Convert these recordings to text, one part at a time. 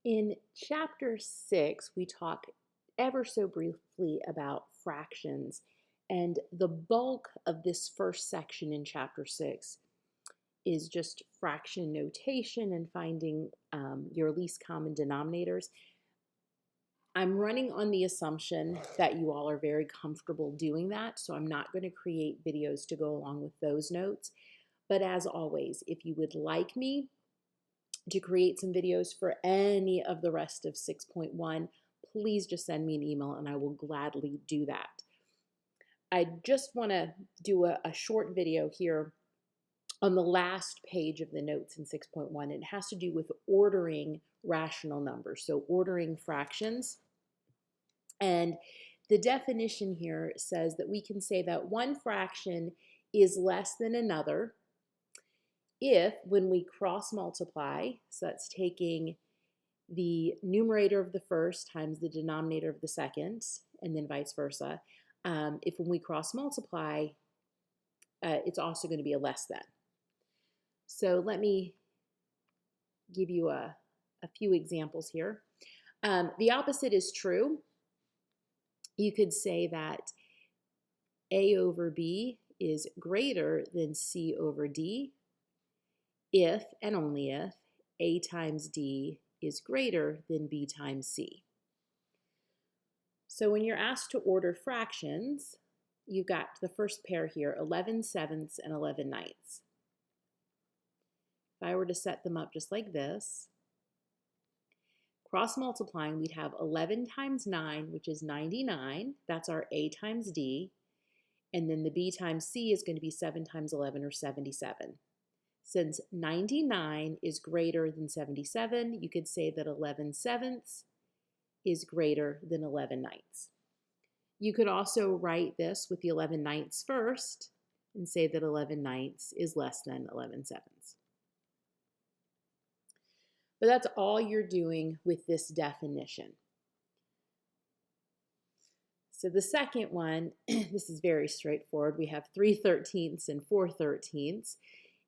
In chapter 6, we talk ever so briefly about fractions, and the bulk of this first section in chapter 6 is just fraction notation and finding your least common denominators. I'm running on the assumption that you all are very comfortable doing that, so I'm not going to create videos to go along with those notes. But as always, if you would like me to create some videos for any of the rest of 6.1, please just send me an email and I will gladly do that. I just want to do a short video here on the last page of the notes in 6.1. It has to do with ordering rational numbers, so ordering fractions. And the definition here says that we can say that one fraction is less than another if, when we cross multiply, so that's taking the numerator of the first times the denominator of the second, and then vice versa, if when we cross multiply, it's also going to be a less than. So let me give you a few examples here. The opposite is true. You could say that A over B is greater than C over D if and only if A times D is greater than B times C. So when you're asked to order fractions, you've got the first pair here, 11 sevenths and 11 ninths. If I were to set them up just like this, cross multiplying, we'd have 11 times 9, which is 99. That's our A times D. And then the B times C is going to be 7 times 11, or 77. Since 99 is greater than 77, you could say that 11 sevenths is greater than 11 ninths. You could also write this with the 11 ninths first and say that 11 ninths is less than 11 sevenths. But that's all you're doing with this definition. So the second one, this is very straightforward. We have 3/13 and 4/13.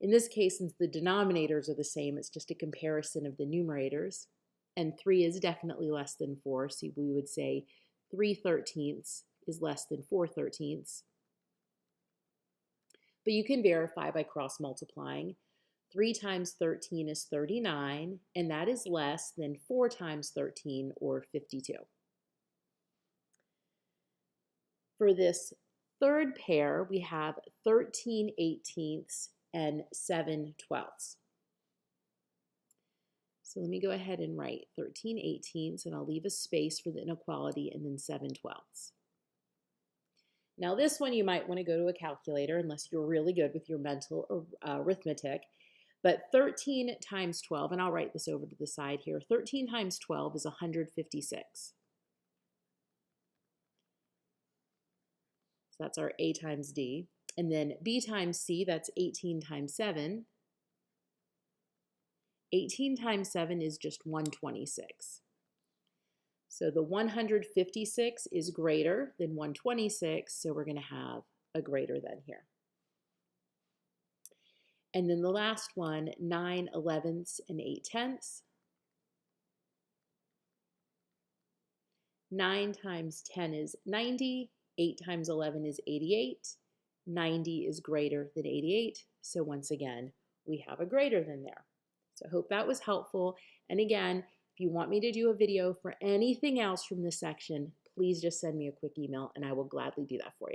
In this case, since the denominators are the same, it's just a comparison of the numerators. And 3 is definitely less than 4, so we would say 3/13 is less than 4/13. But you can verify by cross multiplying. 3 times 13 is 39, and that is less than 4 times 13, or 52. For this third pair, we have 13/18 and 7/12. So let me go ahead and write 13/18, and I'll leave a space for the inequality, and then 7/12. Now this one you might want to go to a calculator unless you're really good with your mental arithmetic. But 13 times 12, and I'll write this over to the side here, 13 times 12 is 156. So that's our A times D. And then B times C, that's 18 times 7. 18 times 7 is just 126. So the 156 is greater than 126, so we're going to have a greater than here. And then the last one, 9/11 and 8/10. 9 times 10 is 90. 8 times 11 is 88. 90 is greater than 88. So once again, we have a greater than there. So I hope that was helpful. And again, if you want me to do a video for anything else from this section, please just send me a quick email and I will gladly do that for you.